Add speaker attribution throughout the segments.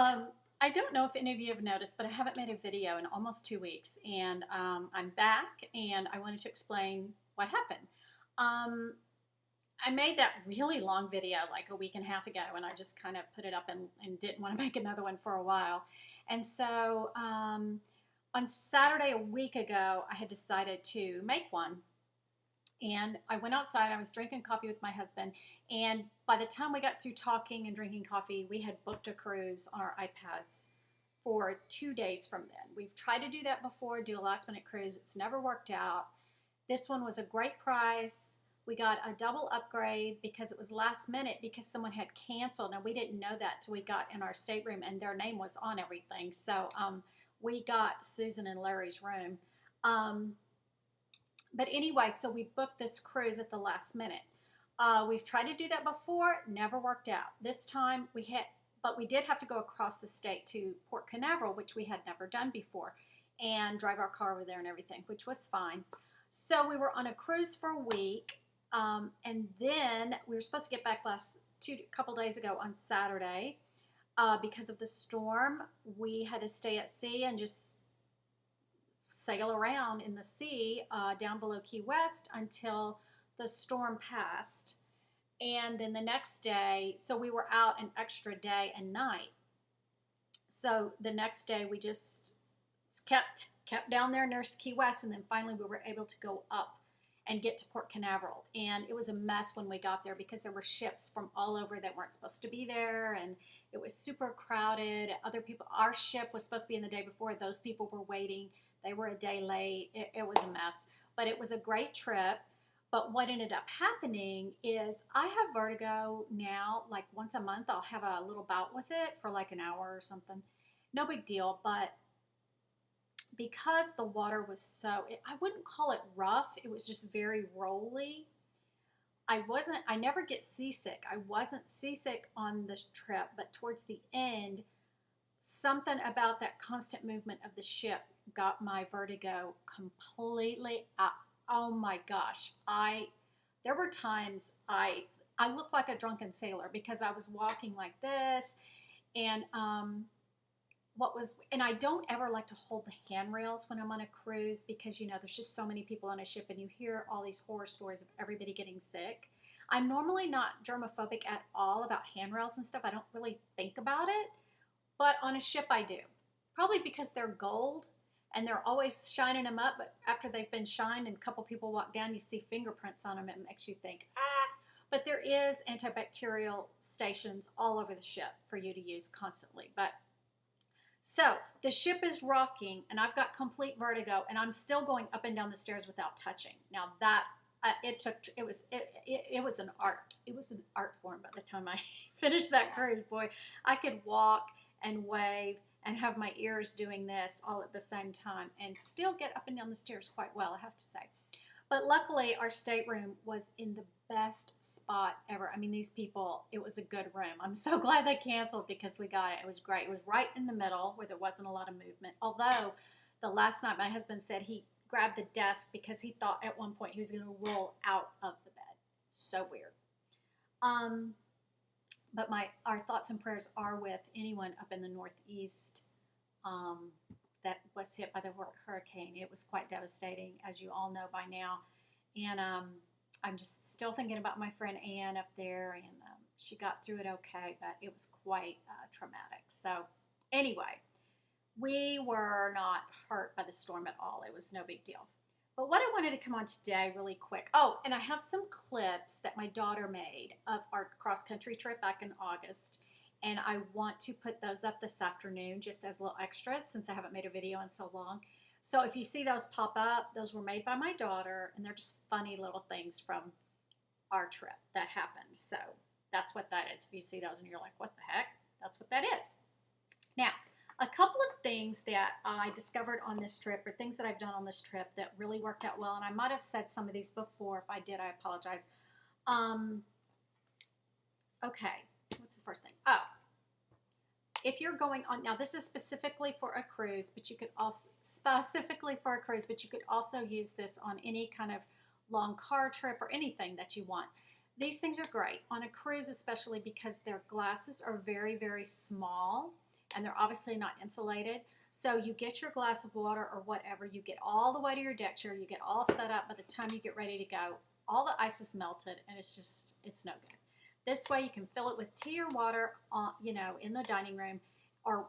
Speaker 1: Um, I don't know if any of you have noticed, but I haven't made a video in almost 2 weeks, and I'm back, and I wanted to explain what happened. Um, I made that really long video like a week and a half ago, and I just kind of put it up and didn't want to make another one for a while. And so on Saturday a week ago, I had decided to make one. And I went outside. I was drinking coffee with my husband. And by the time we got through talking and drinking coffee, we had booked a cruise on our iPads for 2 days from then. We've tried to do that before, do a last minute cruise. It's never worked out. This one was a great price. We got a double upgrade because it was last minute because someone had canceled. Now, we didn't know that till we got in our stateroom and their name was on everything. So we got Susan and Larry's room. But anyway, so we booked this cruise at the last minute. We've tried to do that before, never worked out. This time but we did have to go across the state to Port Canaveral, which we had never done before, and drive our car over there and everything, which was fine. So we were on a cruise for a week, and then we were supposed to get back a couple days ago on Saturday. Because of the storm, we had to stay at sea and just sail around in the sea down below Key West until the storm passed. And then the next day, so we were out an extra day and night. So the next day we just kept down there near Key West, and then finally we were able to go up and get to Port Canaveral. And it was a mess when we got there because there were ships from all over that weren't supposed to be there, and it was super crowded. Other people, our ship was supposed to be in the day before. Those people were waiting. They were a day late. It was a mess, but it was a great trip. But what ended up happening is I have vertigo now. Like once a month, I'll have a little bout with it for like an hour or something. No big deal. But because the water was I wouldn't call it rough. It was just very rolly. I never get seasick. I wasn't seasick on this trip, but towards the end, something about that constant movement of the ship got my vertigo completely out. Oh my gosh. There were times I looked like a drunken sailor because I was walking like this, and and I don't ever like to hold the handrails when I'm on a cruise because there's just so many people on a ship and you hear all these horror stories of everybody getting sick. I'm normally not germophobic at all about handrails and stuff. I don't really think about it, but on a ship I do. Probably because they're gold and they're always shining them up, but after they've been shined and a couple people walk down, you see fingerprints on them. It makes you think, ah. But there is antibacterial stations all over the ship for you to use constantly. So the ship is rocking and I've got complete vertigo and I'm still going up and down the stairs without touching. Now that it was an art. It was an art form by the time I finished that cruise. Boy, I could walk and wave and have my ears doing this all at the same time and still get up and down the stairs quite well, I have to say. But luckily, our stateroom was in the best spot ever. I mean, these people, it was a good room. I'm so glad they canceled because we got it. It was great. It was right in the middle where there wasn't a lot of movement. Although, the last night, my husband said he grabbed the desk because he thought at one point he was going to roll out of the bed. So weird. But our thoughts and prayers are with anyone up in the Northeast that was hit by the hurricane. It was quite devastating, as you all know by now. And I'm just still thinking about my friend Ann up there, and she got through it okay, but it was quite traumatic. So anyway, we were not hurt by the storm at all. It was no big deal. But what I wanted to come on today really quick. Oh, and I have some clips that my daughter made of our cross-country trip back in August. And I want to put those up this afternoon just as little extras since I haven't made a video in so long. So if you see those pop up, those were made by my daughter, and they're just funny little things from our trip that happened. So that's what that is. If you see those and you're like, what the heck? That's what that is. Now, a couple of things that I discovered on this trip, or things that I've done on this trip that really worked out well, and I might have said some of these before. If I did, I apologize. Okay, what's the first thing? Oh, if you're going on, now this is specifically for a cruise, but you could also, use this on any kind of long car trip or anything that you want. These things are great on a cruise, especially because their glasses are very, very small. and they're obviously not insulated. So you get your glass of water or whatever, you get all the way to your deck chair, you get all set up. By the time you get ready to go, all the ice is melted, and it's no good. This way you can fill it with tea or water, in the dining room or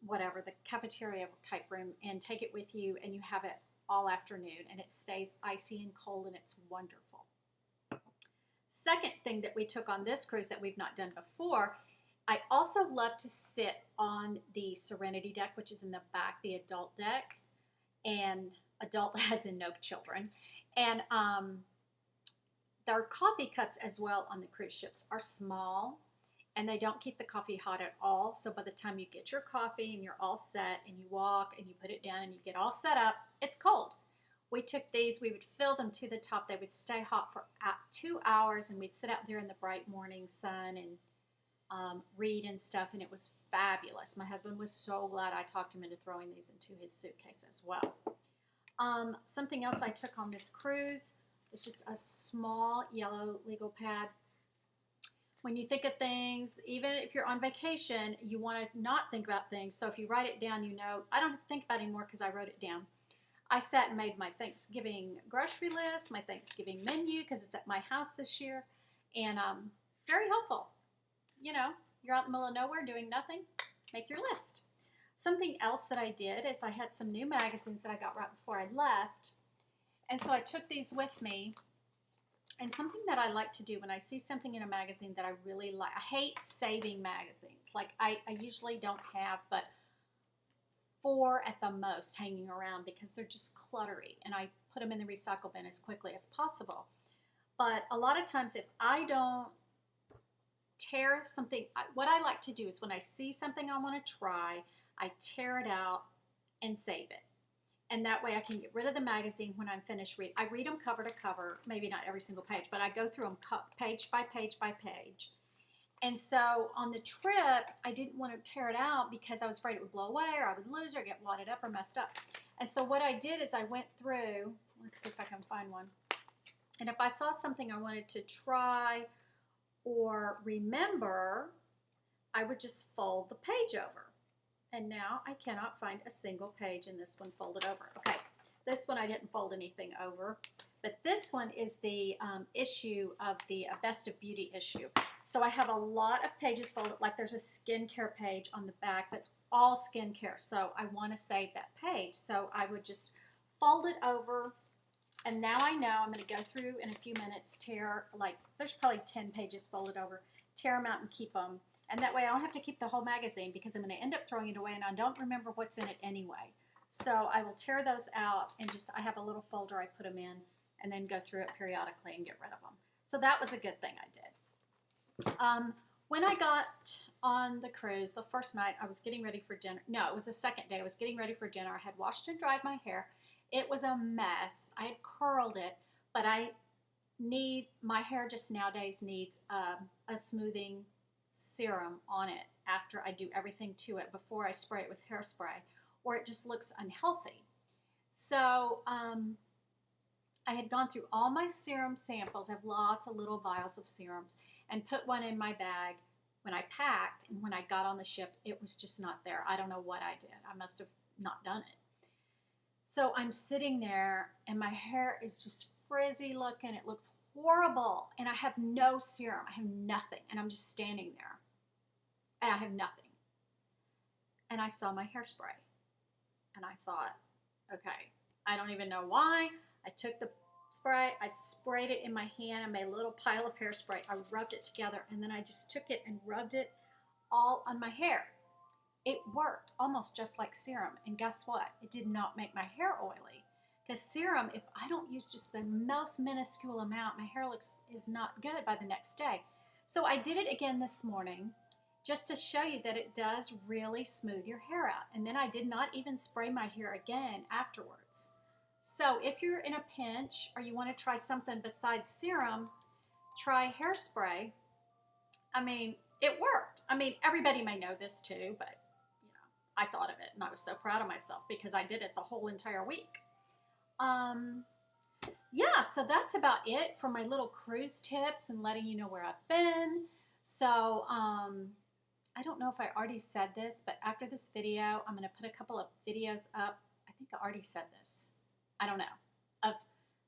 Speaker 1: whatever, the cafeteria type room, and take it with you, and you have it all afternoon, and it stays icy and cold, and it's wonderful. Second thing that we took on this cruise that we've not done before, I also love to sit on the Serenity deck, which is in the back, the adult deck, and adult as in no children. And their coffee cups as well on the cruise ships are small, and they don't keep the coffee hot at all. So by the time you get your coffee and you're all set and you walk and you put it down and you get all set up, it's cold. We took these, we would fill them to the top. They would stay hot for 2 hours, and we'd sit out there in the bright morning sun and read and stuff, and it was fabulous. My husband was so glad I talked him into throwing these into his suitcase as well. Something else I took on this cruise was just a small yellow legal pad. When you think of things, even if you're on vacation, you want to not think about things. So if you write it down, I don't think about it anymore because I wrote it down. I sat and made my Thanksgiving grocery list, my Thanksgiving menu, because it's at my house this year, and very helpful. You're out in the middle of nowhere doing nothing, make your list. Something else that I did is I had some new magazines that I got right before I left, and so I took these with me. And something that I like to do when I see something in a magazine that I really like, I hate saving magazines. Like I usually don't have but 4 at the most hanging around because they're just cluttery, and I put them in the recycle bin as quickly as possible. But a lot of times if I don't tear something, what I like to do is when I see something I want to try, I tear it out and save it. And that way I can get rid of the magazine when I'm finished reading. I read them cover to cover, maybe not every single page, but I go through them page by page by page. And so on the trip, I didn't want to tear it out because I was afraid it would blow away, or I would lose it, or get wadded up or messed up. And so what I did is I went through, let's see if I can find one. And if I saw something I wanted to try or remember, I would just fold the page over. And now I cannot find a single page in this one folded over. Okay, this one I didn't fold anything over, but this one is the issue of the Best of Beauty issue. So I have a lot of pages folded, like there's a skincare page on the back that's all skincare. So I want to save that page. So I would just fold it over, and now I know I'm going to go through in a few minutes, there's probably 10 pages folded over, tear them out and keep them. And that way I don't have to keep the whole magazine because I'm going to end up throwing it away and I don't remember what's in it anyway. So I will tear those out and I have a little folder I put them in and then go through it periodically and get rid of them. So that was a good thing I did. When I got on the cruise, the first night I was getting ready for dinner. No, it was the second day. I was getting ready for dinner. I had washed and dried my hair. It was a mess. I had curled it, but my hair just nowadays needs a smoothing serum on it after I do everything to it before I spray it with hairspray, or it just looks unhealthy. So I had gone through all my serum samples. I have lots of little vials of serums, and put one in my bag when I packed, and when I got on the ship, it was just not there. I don't know what I did. I must have not done it. So I'm sitting there, and my hair is just frizzy looking. It looks horrible, and I have no serum. I have nothing, and I'm just standing there, and I have nothing. And I saw my hairspray, and I thought, okay, I don't even know why. I took the spray, I sprayed it in my hand, I made a little pile of hairspray, I rubbed it together, and then I just took it and rubbed it all on my hair. It worked almost just like serum, and guess what? It did not make my hair oily. Because serum, if I don't use just the most minuscule amount, my hair is not good by the next day. So I did it again this morning just to show you that it does really smooth your hair out. And then I did not even spray my hair again afterwards. So if you're in a pinch or you want to try something besides serum, try hairspray. I mean, it worked. I mean, everybody may know this too, but I thought of it and I was so proud of myself because I did it the whole entire week. Yeah, so that's about it for my little cruise tips and letting you know where I've been. So, I don't know if I already said this, but after this video, I'm going to put a couple of videos up. I think I already said this. I don't know. Of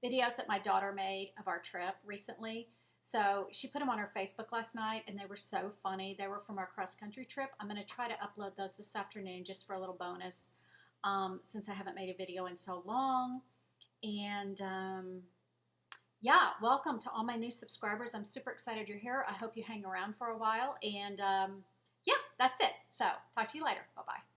Speaker 1: videos that my daughter made of our trip recently. So she put them on her Facebook last night, and they were so funny. They were from our cross-country trip. I'm going to try to upload those this afternoon just for a little bonus, since I haven't made a video in so long. And yeah, welcome to all my new subscribers. I'm super excited you're here. I hope you hang around for a while. And yeah, that's it. So talk to you later. Bye-bye.